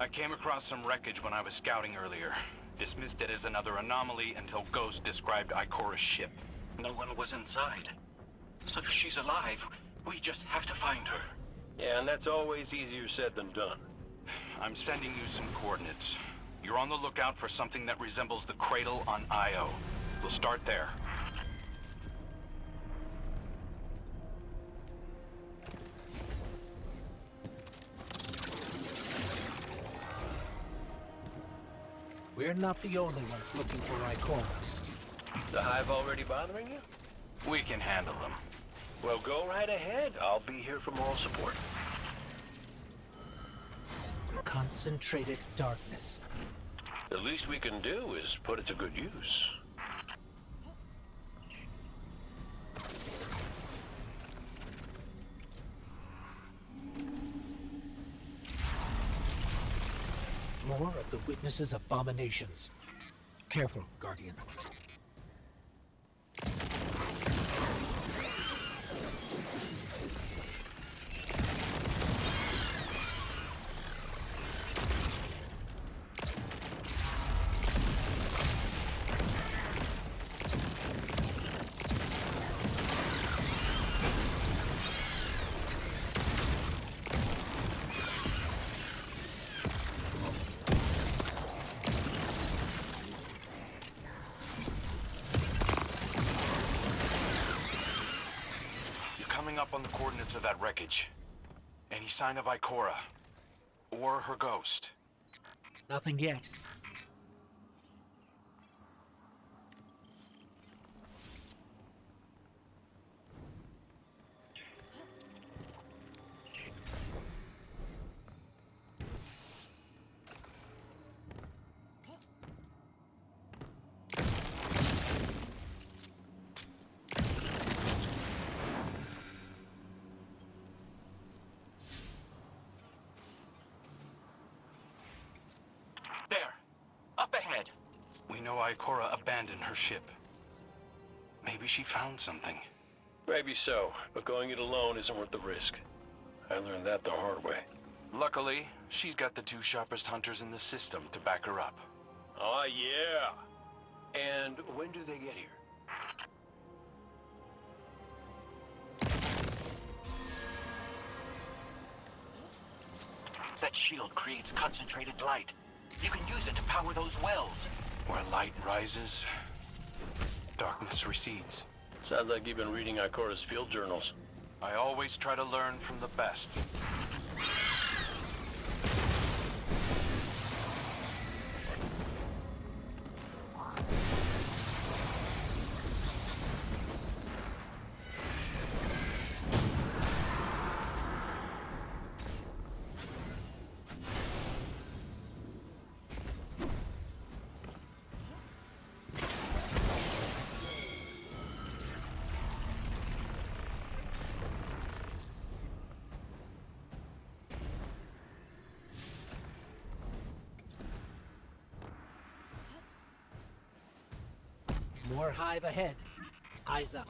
I came across some wreckage when I was scouting earlier. Dismissed it as another anomaly until Ghost described Ikora's ship. No one was inside. So she's alive. We just have to find her. Yeah, and that's always easier said than done. I'm sending you some coordinates. You're on the lookout for something that resembles the cradle on Io. We'll start there. We're not the only ones looking for Ikora. The Hive already bothering you? We can handle them. Well, go right ahead. I'll be here for moral support. Concentrated darkness. The least we can do is put it to good use. More of the witness's abominations. Careful, Guardian. Up on the coordinates of that wreckage. Any sign of Ikora? Or her ghost? Nothing yet. Ikora abandoned her ship. Maybe she found something. Maybe so, but going it alone isn't worth the risk. I learned that the hard way. Luckily, she's got the two sharpest hunters in the system to back her up. Oh, yeah. And when do they get here? That shield creates concentrated light. You can use it to power those wells. Where light rises, darkness recedes. Sounds like you've been reading Ikora's field journals. I always try to learn from the best. More Hive ahead. Eyes up.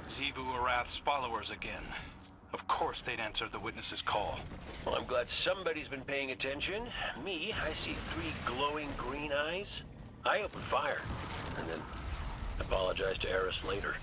Xivu Arath's followers again. Of course they'd answered the witness's call. Well, I'm glad somebody's been paying attention. Me, I see 3 glowing green eyes. I open fire, and then apologize to Eris later.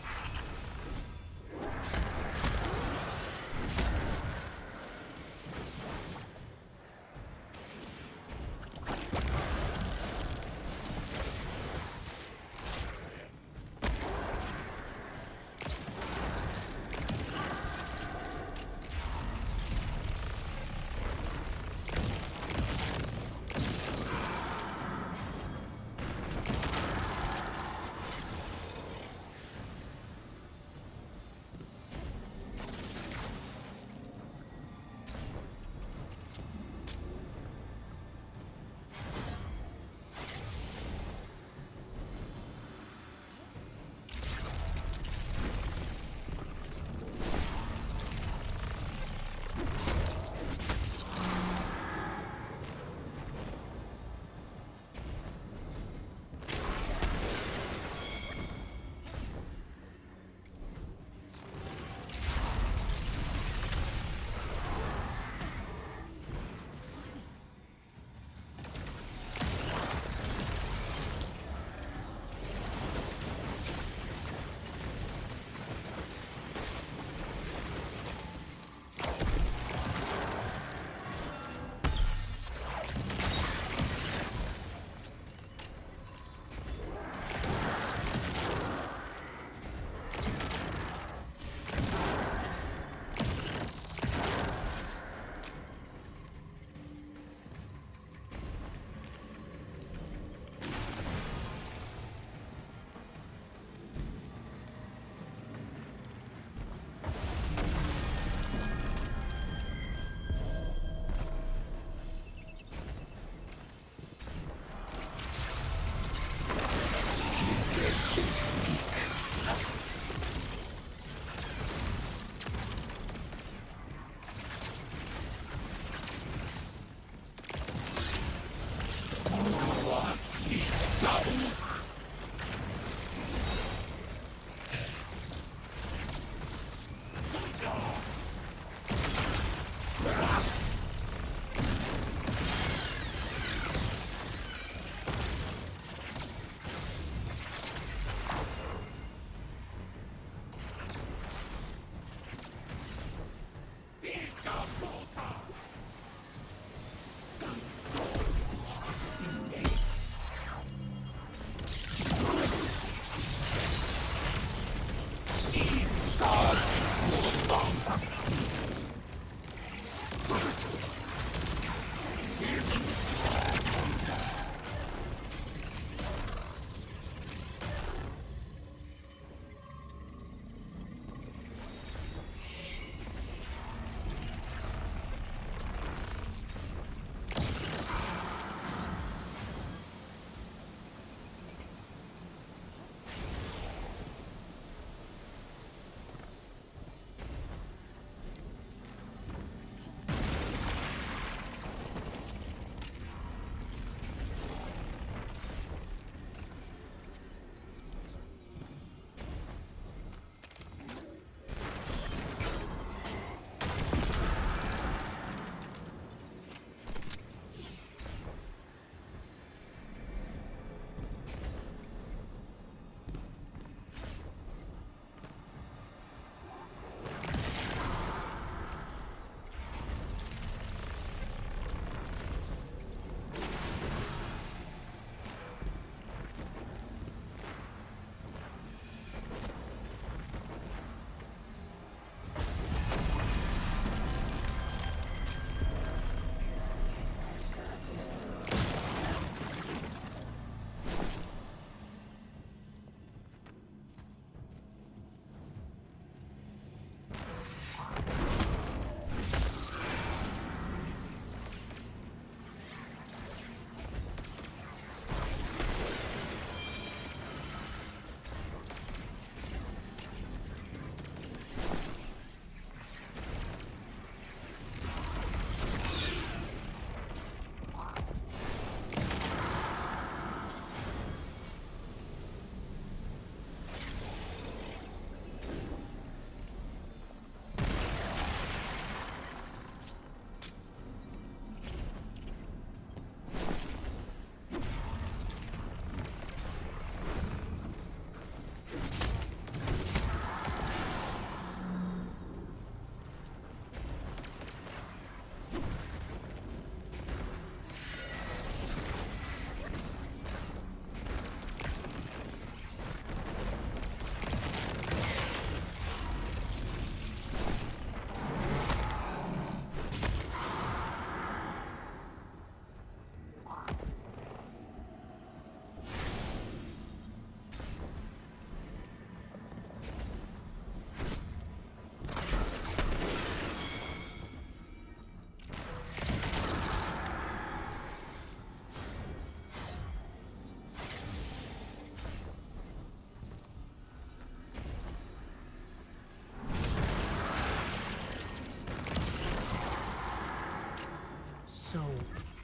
So,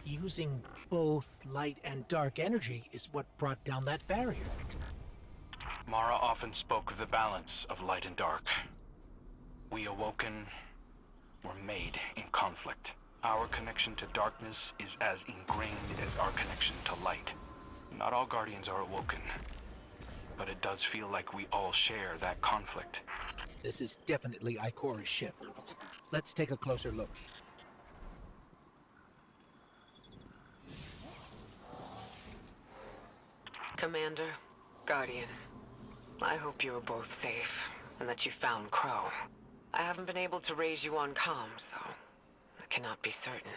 using both light and dark energy is what brought down that barrier. Mara often spoke of the balance of light and dark. We Awoken were made in conflict. Our connection to darkness is as ingrained as our connection to light. Not all Guardians are Awoken, but it does feel like we all share that conflict. This is definitely Ikora's ship. Let's take a closer look. Commander, Guardian, I hope you are both safe, and that you found Crow. I haven't been able to raise you on comm, so I cannot be certain.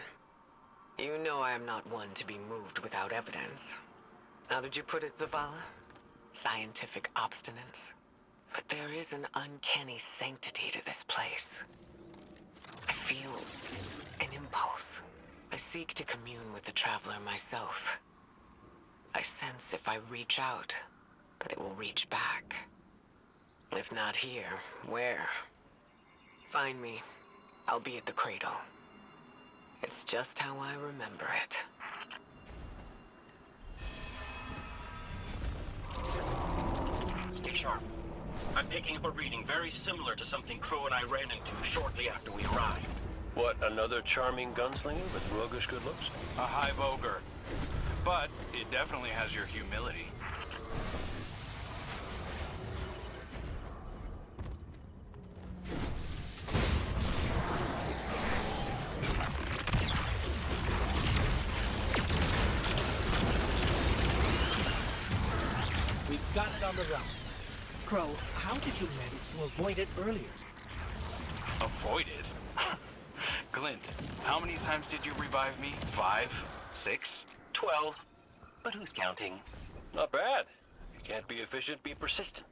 You know I am not one to be moved without evidence. How did you put it, Zavala? Scientific obstinance. But there is an uncanny sanctity to this place. I feel an impulse. I seek to commune with the Traveler myself. I sense if I reach out, that it will reach back. If not here, where? Find me. I'll be at the cradle. It's just how I remember it. Stay sharp. I'm picking up a reading very similar to something Crow and I ran into shortly after we arrived. What, another charming gunslinger with roguish good looks? A hive ogre. But it definitely has your humility. We've got it on the run. Crow, how did you manage to avoid it earlier? Avoid it? Glint, how many times did you revive me? 5? 6? 12. But who's counting? Not bad. If you can't be efficient, be persistent.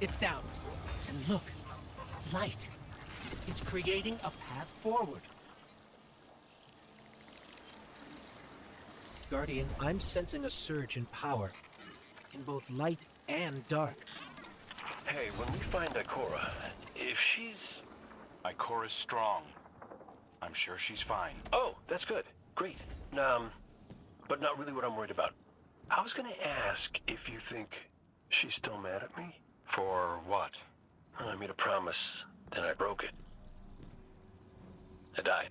It's down. And look, light. It's creating a path forward. Guardian, I'm sensing a surge in power. In both light and dark. Hey, when we find Ikora, if she's... Ikora's strong. I'm sure she's fine. Oh, that's good. Great. But not really what I'm worried about. I was gonna ask if you think she's still mad at me? For what? I made a promise, then I broke it. I died.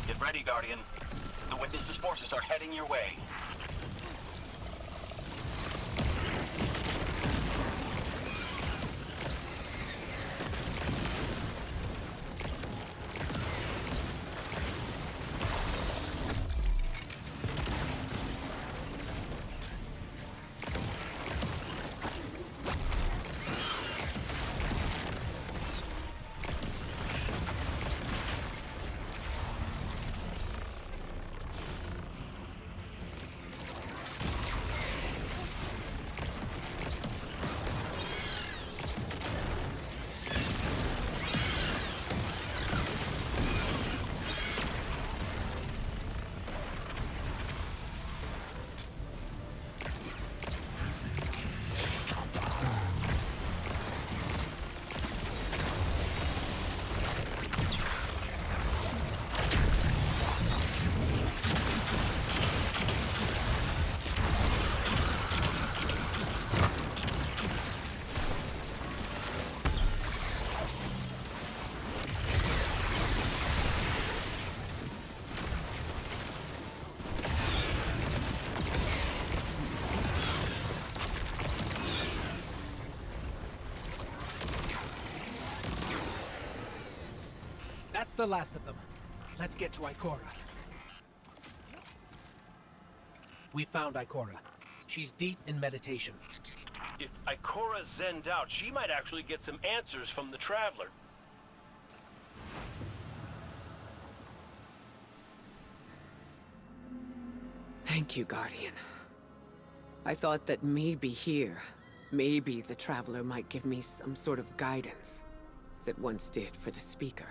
Get ready, Guardian. The Witness's forces are heading your way. That's the last of them. Let's get to Ikora. We found Ikora. She's deep in meditation. If Ikora zenned out, she might actually get some answers from the Traveler. Thank you, Guardian. I thought that maybe here, maybe the Traveler might give me some sort of guidance, as it once did for the Speaker.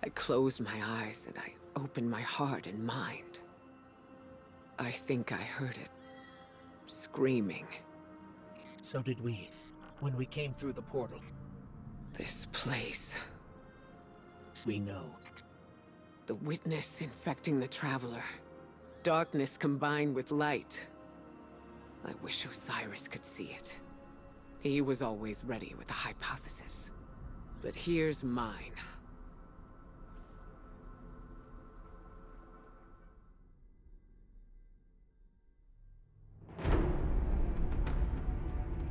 I closed my eyes and I opened my heart and mind. I think I heard it screaming. So did we, when we came through the portal. This place. We know. The Witness infecting the Traveler. Darkness combined with light. I wish Osiris could see it. He was always ready with a hypothesis. But here's mine.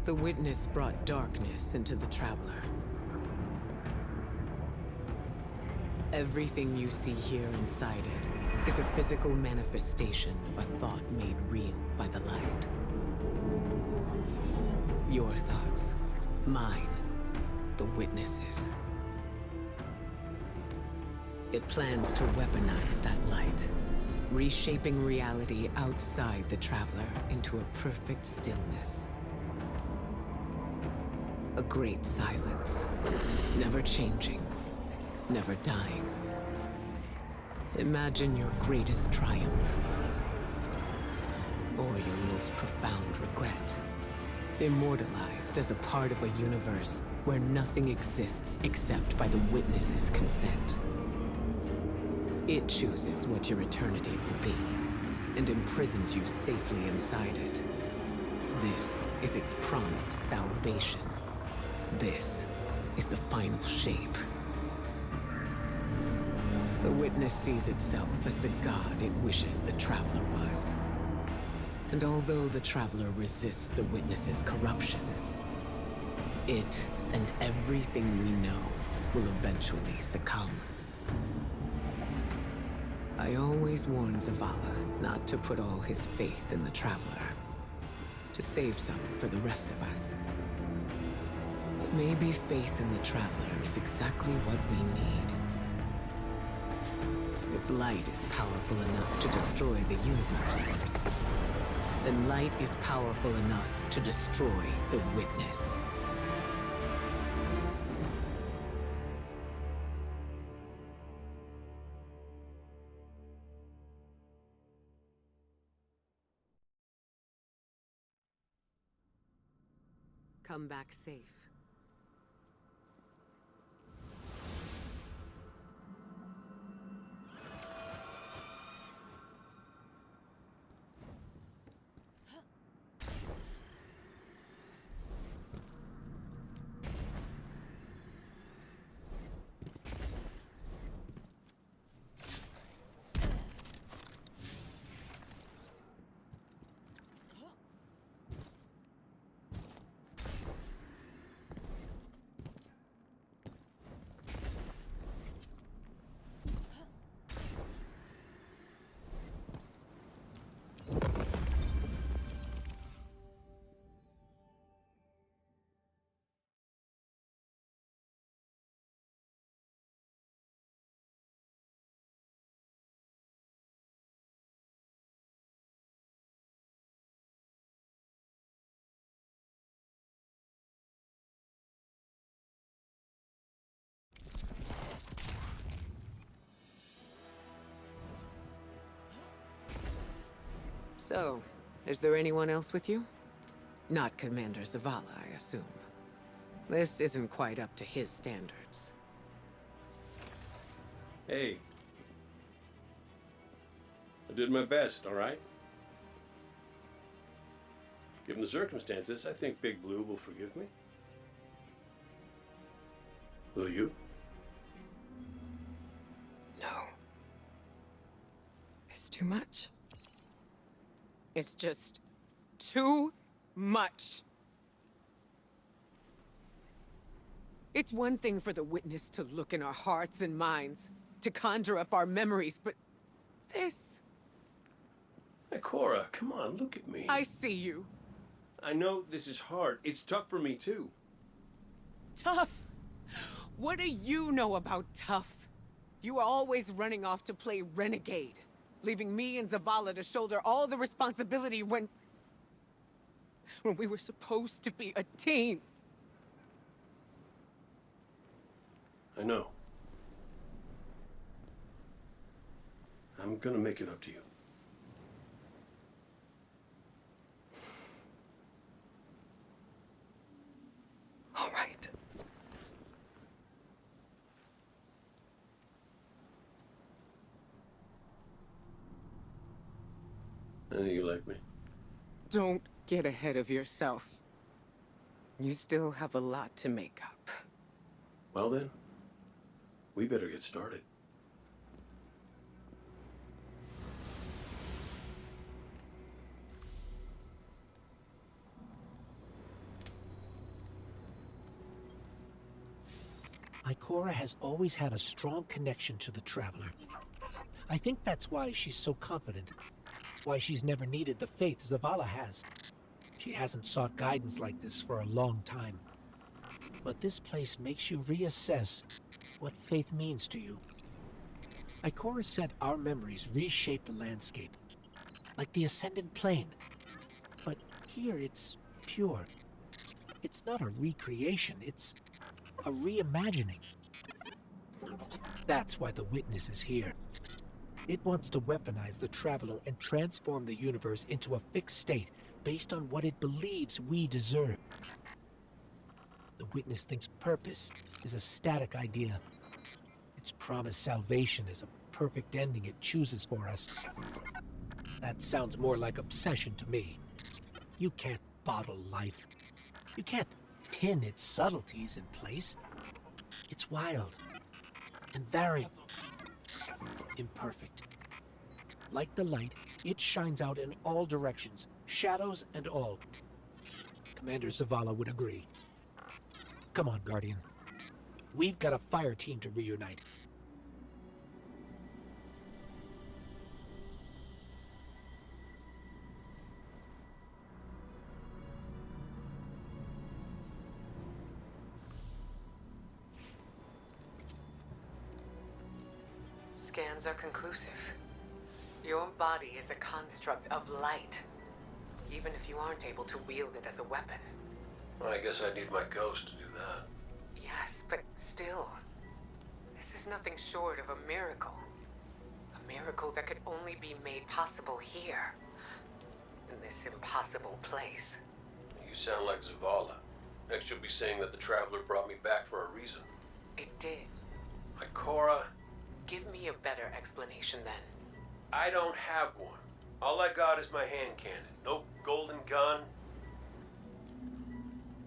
The Witness brought darkness into the Traveler. Everything you see here inside it is a physical manifestation of a thought made real by the light. Your thoughts, mine, the Witness's. It plans to weaponize that light, reshaping reality outside the Traveler into a perfect stillness. A great silence, never changing, never dying. Imagine your greatest triumph, or your most profound regret. Immortalized as a part of a universe where nothing exists except by the Witness's consent. It chooses what your eternity will be, and imprisons you safely inside it. This is its promised salvation. This is the final shape. The Witness sees itself as the god it wishes the Traveler was. And although the Traveler resists the Witness's corruption, it and everything we know will eventually succumb. I always warn Zavala not to put all his faith in the Traveler, to save some for the rest of us. But maybe faith in the Traveler is exactly what we need. If light is powerful enough to destroy the universe, then light is powerful enough to destroy the Witness. Come back safe. So, is there anyone else with you? Not Commander Zavala, I assume. This isn't quite up to his standards. Hey. I did my best, all right? Given the circumstances, I think Big Blue will forgive me. Will you? No. It's too much. It's just too much. It's one thing for the Witness to look in our hearts and minds, to conjure up our memories, but this... Hey, Cora, come on, look at me. I see you. I know this is hard. It's tough for me, too. Tough? What do you know about tough? You were always running off to play renegade, leaving me and Zavala to shoulder all the responsibility when we were supposed to be a team. I know. I'm gonna make it up to you. All right. I know you like me. Don't get ahead of yourself. You still have a lot to make up. Well then, we better get started. Ikora has always had a strong connection to the Traveler. I think that's why she's so confident. Why she's never needed the faith Zavala has. She hasn't sought guidance like this for a long time. But this place makes you reassess what faith means to you. Ikora said our memories reshape the landscape, like the Ascendant Plane. But here it's pure. It's not a recreation, it's a reimagining. That's why the Witness is here. It wants to weaponize the Traveler and transform the universe into a fixed state based on what it believes we deserve. The Witness thinks purpose is a static idea. Its promised salvation is a perfect ending it chooses for us. That sounds more like obsession to me. You can't bottle life. You can't pin its subtleties in place. It's wild and variable, imperfect. Like the light, it shines out in all directions, shadows and all. Commander Zavala would agree. Come on, Guardian. We've got a fire team to reunite. Scans are conclusive. Your body is a construct of light, even if you aren't able to wield it as a weapon. Well, I guess I need my ghost to do that. Yes, but still, this is nothing short of a miracle. A miracle that could only be made possible here, in this impossible place. You sound like Zavala. Next you'll be saying that the Traveler brought me back for a reason. It did. Like Cora, Give me a better explanation then. I don't have one. All I got is my hand cannon. No golden gun.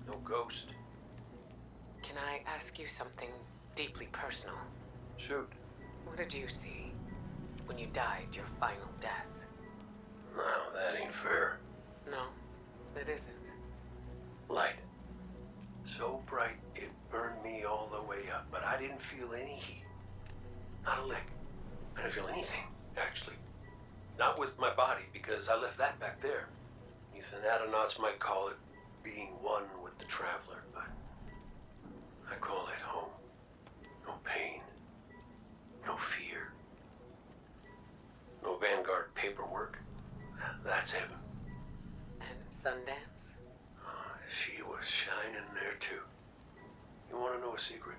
No ghost. Can I ask you something deeply personal? Shoot. What did you see when you died your final death? No, that ain't fair. No, it isn't. Light. So bright it burned me all the way up, but I didn't feel any heat. Not a lick. I didn't feel anything, actually. Not with my body, because I left that back there. You Thanatonauts might call it being one with the Traveler, but I call it home. No pain. No fear. No Vanguard paperwork. That's heaven. And Sundance? She was shining there too. You want to know a secret?